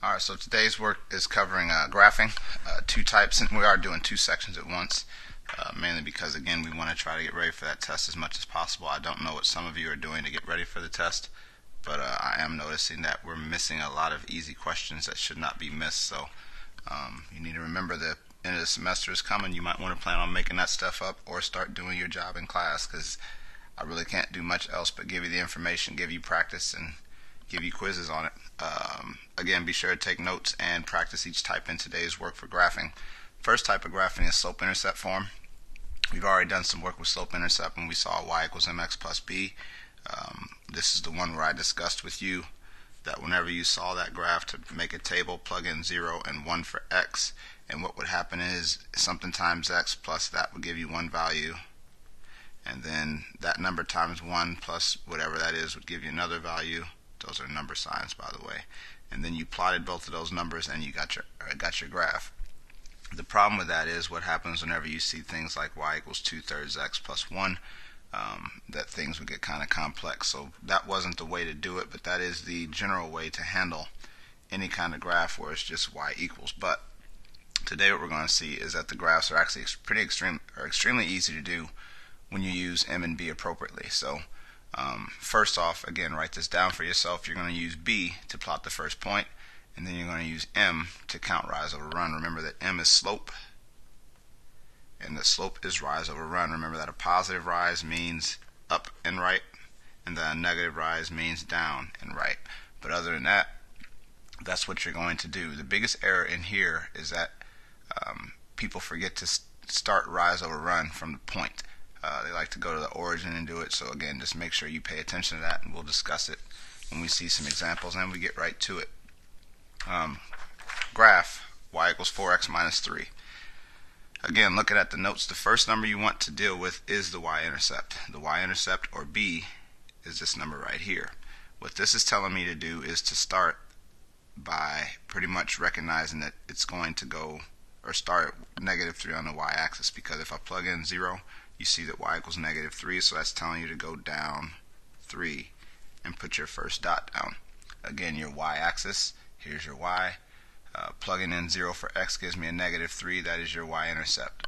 Alright, so today's work is covering graphing, two types, and we are doing two sections at once, mainly because, again, we want to try to get ready for that test as much as possible. I don't know what some of you are doing to get ready for the test, but I am noticing that we're missing a lot of easy questions that should not be missed, so you need to remember the end of the semester is coming. You might want to plan on making that stuff up or start doing your job in class, because I really can't do much else but give you the information, give you practice, and give you quizzes on it. Again, be sure to take notes and practice each type in today's work for graphing. First type of graphing is slope-intercept form. We've already done some work with slope-intercept when we saw y equals mx plus b. This is the one where I discussed with you that whenever you saw that graph, to make a table, plug in 0 and 1 for x, and what would happen is something times x plus that would give you one value, and then that number times 1 plus whatever that is would give you another value. Those are number signs, by the way. And then you plotted both of those numbers and you got your graph. The problem with that is what happens whenever you see things like y equals 2/3 x plus 1, that things would get kind of complex. So that wasn't the way to do it, but that is the general way to handle any kind of graph where it's just y equals. But today what we're going to see is that the graphs are actually extremely easy to do when you use m and b appropriately. So first off, again, write this down for yourself. You're going to use B to plot the first point, and then you're going to use M to count rise over run. Remember that M is slope, and the slope is rise over run. Remember that a positive rise means up and right, and that a negative rise means down and right. But other than that, that's what you're going to do. The biggest error in here is that people forget to start rise over run from the point. They like to go to the origin and do it. So again, just make sure you pay attention to that, and we'll discuss it when we see some examples and we get right to it. Graph y equals 4x minus 3. Again, looking at the notes, the first number you want to deal with is the y-intercept. The y-intercept, or b, is this number right here. What this is telling me to do is to start by pretty much recognizing that it's going to go or start at -3 on the y-axis, because if I plug in 0, you see that y equals -3, so that's telling you to go down 3 and put your first dot down. Again, your y-axis, here's your y. Plugging in 0 for x gives me a -3, that is your y-intercept.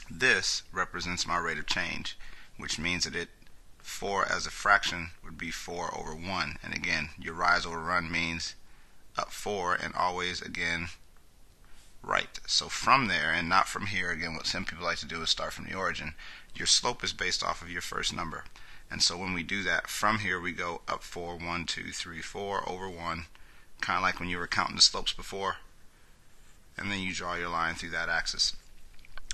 This represents my rate of change, which means that 4 as a fraction would be 4 over 1. And again, your rise over run means up 4 and always, again, right. So from there, and not from here, again, what some people like to do is start from the origin. Your slope is based off of your first number. And so when we do that, from here we go up 4, 1, 2, 3, 4 over 1, kind of like when you were counting the slopes before. And then you draw your line through that axis.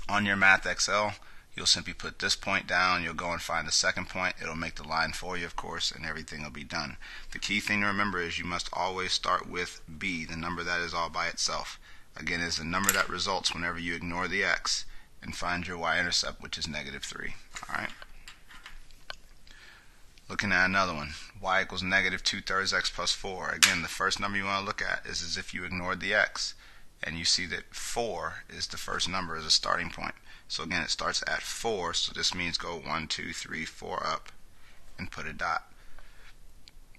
On your Math Excel, you'll simply put this point down, you'll go and find the second point, it'll make the line for you, of course, and everything will be done. The key thing to remember is you must always start with b, the number that is all by itself. Again, is the number that results whenever you ignore the x and find your y-intercept, which is -3. Alright? Looking at another one, y equals -2/3 x plus 4. Again, the first number you want to look at is as if you ignored the x, and you see that 4 is the first number as a starting point. So again, it starts at 4, so this means go 1, 2, 3, 4 up and put a dot.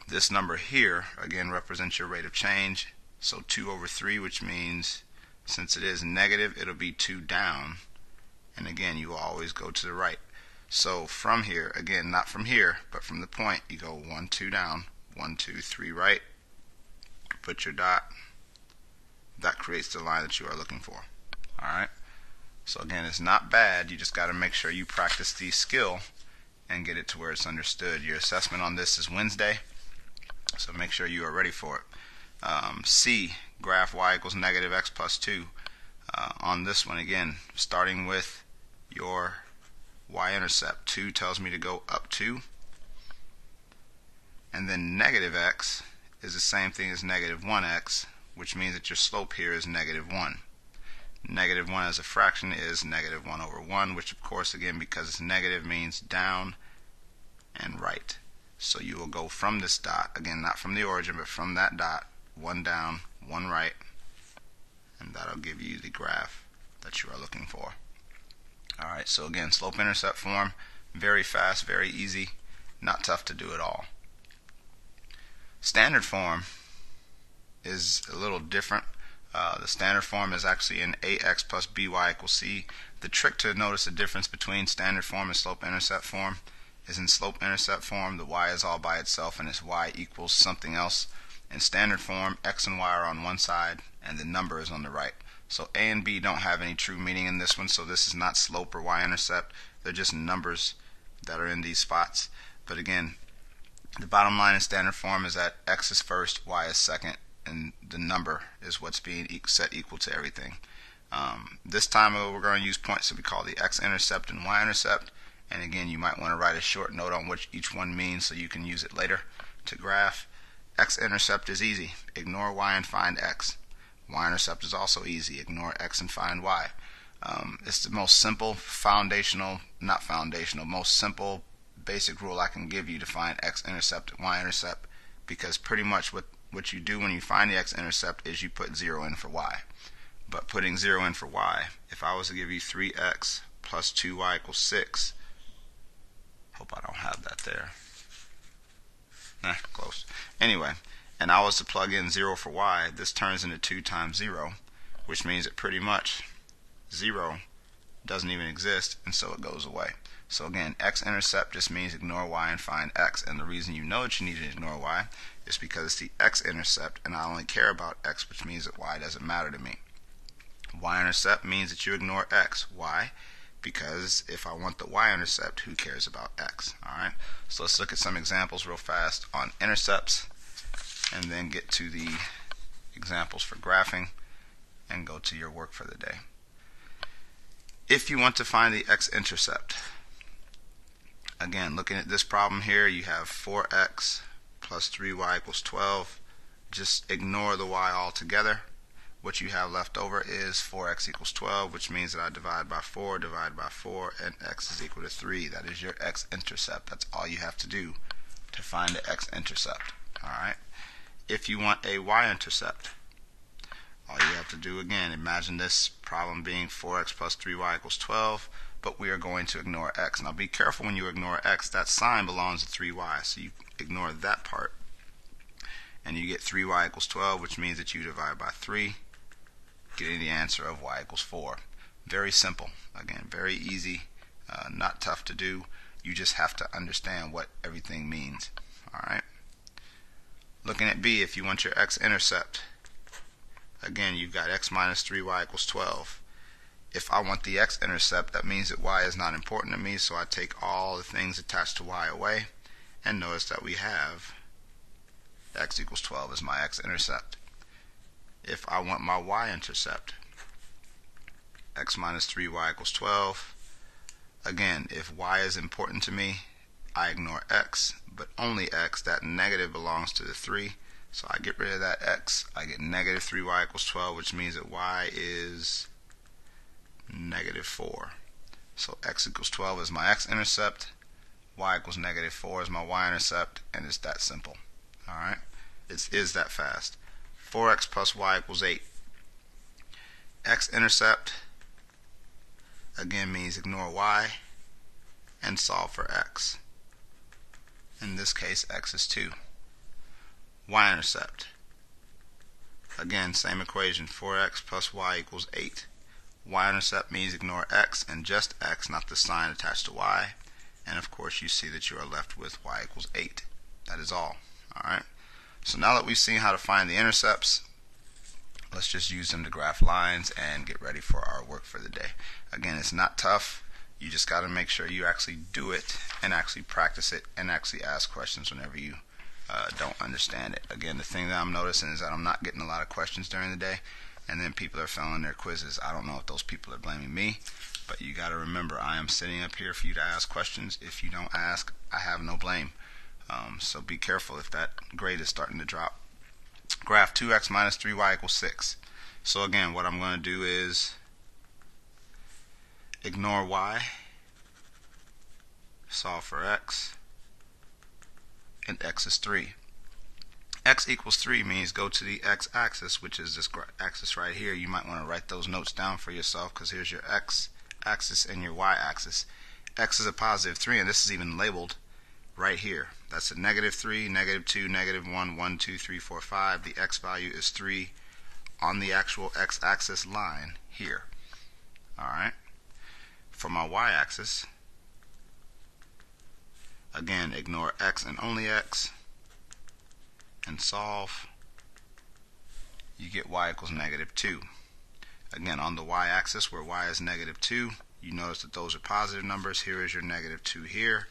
This number here, again, represents your rate of change. So 2 over 3, which means since it is negative, it'll be 2 down. And again, you will always go to the right. So from here, again, not from here, but from the point, you go 1, 2 down, 1, 2, 3 right, put your dot. That creates the line that you are looking for. Alright? So again, it's not bad. You just got to make sure you practice the skill and get it to where it's understood. Your assessment on this is Wednesday, so make sure you are ready for it. C, graph y equals -x plus 2. On this one, again, starting with your y-intercept, 2 tells me to go up 2. And then -x is the same thing as -1x, which means that your slope here is -1. -1 as a fraction is -1 over 1, which of course, again, because it's negative, means down and right. So you will go from this dot, again, not from the origin, but from that dot, 1 down, 1 right, and that'll give you the graph that you are looking for. Alright, so again, slope-intercept form, very fast, very easy, not tough to do at all. Standard form is a little different. The standard form is actually in ax plus by equals c. The trick to notice the difference between standard form and slope-intercept form is in slope-intercept form, the y is all by itself and it's y equals something else. In standard form, x and y are on one side and the number is on the right. So a and b don't have any true meaning in this one, so this is not slope or y-intercept. They're just numbers that are in these spots. But again, the bottom line in standard form is that x is first, y is second, and the number is what's being set equal to everything. This time we're going to use points that we call the x-intercept and y-intercept. And again, you might want to write a short note on what each one means so you can use it later to graph. X-intercept is easy. Ignore y and find x. Y-intercept is also easy. Ignore x and find y. It's the most simple most simple basic rule I can give you to find x-intercept and y-intercept, because pretty much what you do when you find the x-intercept is you put 0 in for y. But putting 0 in for y, if I was to give you 3x plus 2y equals 6, hope I don't have that there. Close. Anyway, and I was to plug in 0 for y, this turns into 2 times 0, which means that pretty much 0 doesn't even exist, and so it goes away. So again, x-intercept just means ignore y and find x, and the reason you know that you need to ignore y is because it's the x-intercept, and I only care about x, which means that y doesn't matter to me. Y-intercept means that you ignore x. Why? Because if I want the y-intercept, who cares about x? Alright, so let's look at some examples real fast on intercepts and then get to the examples for graphing and go to your work for the day. If you want to find the x-intercept, again, looking at this problem here, you have 4x plus 3y equals 12. Just ignore the y altogether. What you have left over is 4x equals 12, which means that I divide by 4, and x is equal to 3. That is your x-intercept. That's all you have to do to find the x-intercept. Alright? If you want a y-intercept, all you have to do, again, imagine this problem being 4x plus 3y equals 12, but we are going to ignore x. Now be careful when you ignore x. That sign belongs to 3y, so you ignore that part. And you get 3y equals 12, which means that you divide by 3, getting the answer of y equals 4. Very simple. Again, very easy, not tough to do. You just have to understand what everything means. Alright? Looking at B, if you want your x-intercept, again, you've got x minus 3y equals 12. If I want the x-intercept, that means that y is not important to me, so I take all the things attached to y away, and notice that we have x equals 12 as my x-intercept. If I want my y-intercept, x minus 3y equals 12. Again, if y is important to me, I ignore x, but only x. That negative belongs to the 3, so I get rid of that x. I get negative 3y equals 12, which means that y is negative 4. So x equals 12 is my x-intercept, y equals negative 4 is my y-intercept, and it's that simple. Alright? It is that fast. 4x plus y equals 8. X-intercept, again, means ignore y and solve for x. In this case, x is 2. Y-intercept, again, same equation, 4x plus y equals 8. Y-intercept means ignore x and just x, not the sign attached to y. And of course, you see that you are left with y equals 8. That is all. Alright? So now that we've seen how to find the intercepts, let's just use them to graph lines and get ready for our work for the day. Again, it's not tough. You just got to make sure you actually do it and actually practice it and actually ask questions whenever you don't understand it. Again, the thing that I'm noticing is that I'm not getting a lot of questions during the day, and then people are failing their quizzes. I don't know if those people are blaming me, but you got to remember, I am sitting up here for you to ask questions. If you don't ask, I have no blame. So be careful if that grade is starting to drop. Graph 2x minus 3y equals 6. So again, what I'm going to do is ignore y, solve for x, and x is 3. X equals 3 means go to the x-axis, which is this axis right here. You might want to write those notes down for yourself, because here's your x-axis and your y-axis. X is a positive 3, and this is even labeled right here. That's a -3, -2, -1, 1, 2, 3, 4, 5. The x value is 3 on the actual x-axis line here. Alright? For my y-axis, again, ignore x and only x, and solve. You get y equals -2. Again, on the y-axis where y is -2, you notice that those are positive numbers. Here is your -2 here.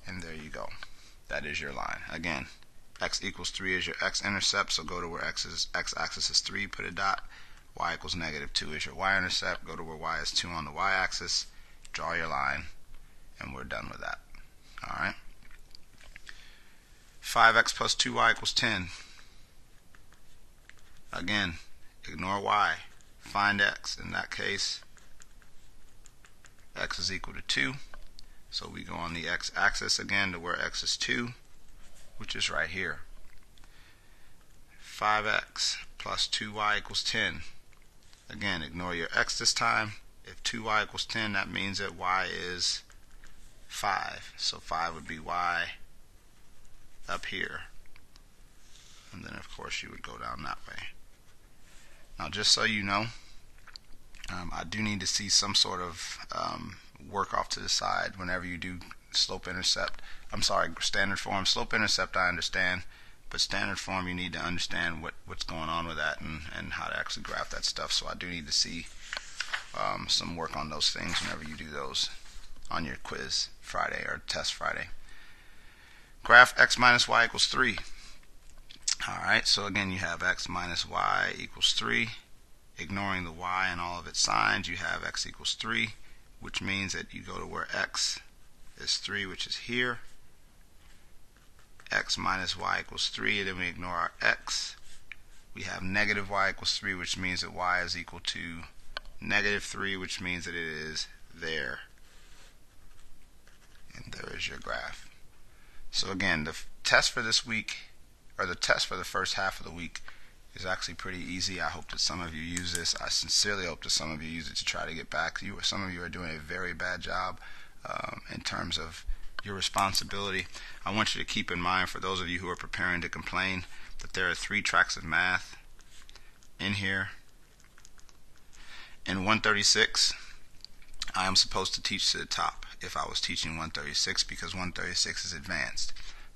And there you go. That is your line. Again, x equals 3 is your x-intercept, so go to where x-axis is 3, put a dot. Y equals -2 is your y-intercept, go to where y is 2 on the y-axis, draw your line, and we're done with that. Alright? 5x plus 2y equals 10. Again, ignore y. Find x. In that case, x is equal to 2. So we go on the x-axis again to where x is 2, which is right here. 5x plus 2y equals 10. Again, ignore your x this time. If 2y equals 10, that means that y is 5. So 5 would be y up here. And then, of course, you would go down that way. Now, just so you know, I do need to see some sort of work off to the side whenever you do slope-intercept. I'm sorry, standard form. Slope-intercept I understand, but standard form you need to understand what's going on with that and how to actually graph that stuff. So I do need to see some work on those things whenever you do those on your quiz Friday or test Friday. Graph x minus y equals 3. Alright, so again you have x minus y equals 3. Ignoring the y and all of its signs, you have x equals 3, which means that you go to where x is 3, which is here. X minus y equals 3, and then we ignore our x. We have negative y equals 3, which means that y is equal to -3, which means that it is there. And there is your graph. So again, the test for this week, or the test for the first half of the week, is actually pretty easy. I hope that some of you use this. I sincerely hope that some of you use it to try to get back. Some of you are doing a very bad job in terms of your responsibility. I want you to keep in mind, for those of you who are preparing to complain, that there are 3 tracks of math in here. In 136, I am supposed to teach to the top if I was teaching 136, because 136 is advanced.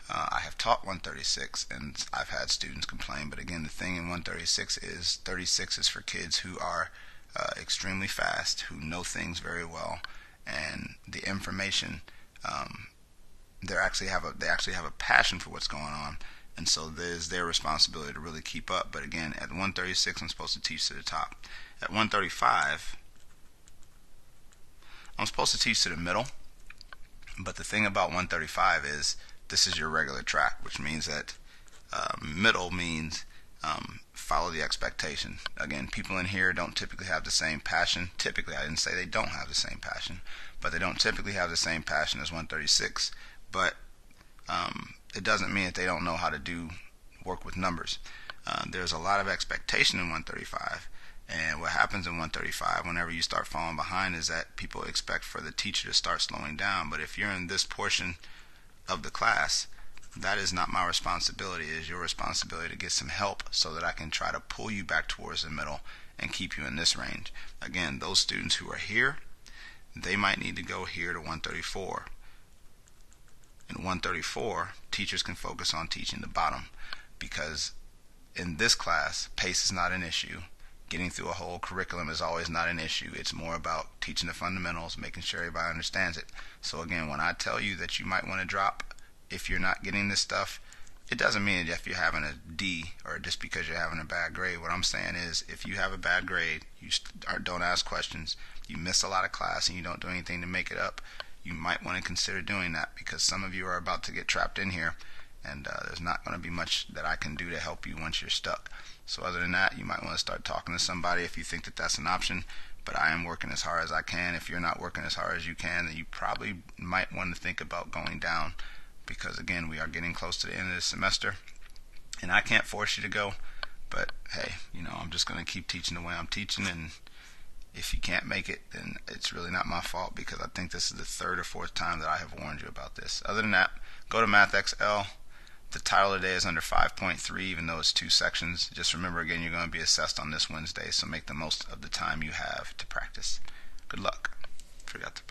I have taught 136 and I've had students complain, but again, the thing in 136 is 36 is for kids who are extremely fast, who know things very well, and the information, they actually have a passion for what's going on, and so there's their responsibility to really keep up. But again, at 136 I'm supposed to teach to the top. At 135 I'm supposed to teach to the middle, but the thing about 135 is this is your regular track, which means that middle means follow the expectation. Again, people in here don't typically have the same passion. Typically, I didn't say they don't have the same passion, but they don't typically have the same passion as 136. But it doesn't mean that they don't know how to do work with numbers. There's a lot of expectation in 135. And what happens in 135, whenever you start falling behind, is that people expect for the teacher to start slowing down. But if you're in this portion of the class, that is not my responsibility. It is your responsibility to get some help so that I can try to pull you back towards the middle and keep you in this range. Again, those students who are here, they might need to go here to 134. In 134, teachers can focus on teaching the bottom, because in this class, pace is not an issue. Getting through a whole curriculum is always not an issue. It's more about teaching the fundamentals, making sure everybody understands it. So again, when I tell you that you might want to drop if you're not getting this stuff, it doesn't mean that if you're having a D or just because you're having a bad grade. What I'm saying is, if you have a bad grade, you don't ask questions, you miss a lot of class, and you don't do anything to make it up, you might want to consider doing that, because some of you are about to get trapped in here, and there's not going to be much that I can do to help you once you're stuck. So other than that, you might want to start talking to somebody if you think that that's an option. But I am working as hard as I can. If you're not working as hard as you can, then you probably might want to think about going down, because again, we are getting close to the end of the semester, and I can't force you to go. But hey, I'm just going to keep teaching the way I'm teaching, and If you can't make it, then it's really not my fault, because I think this is the third or fourth time that I have warned you about this. Other than that, go to MathXL. The title today is under 5.3, even though it's 2 sections. Just remember, again, you're going to be assessed on this Wednesday, so make the most of the time you have to practice. Good luck. Forgot to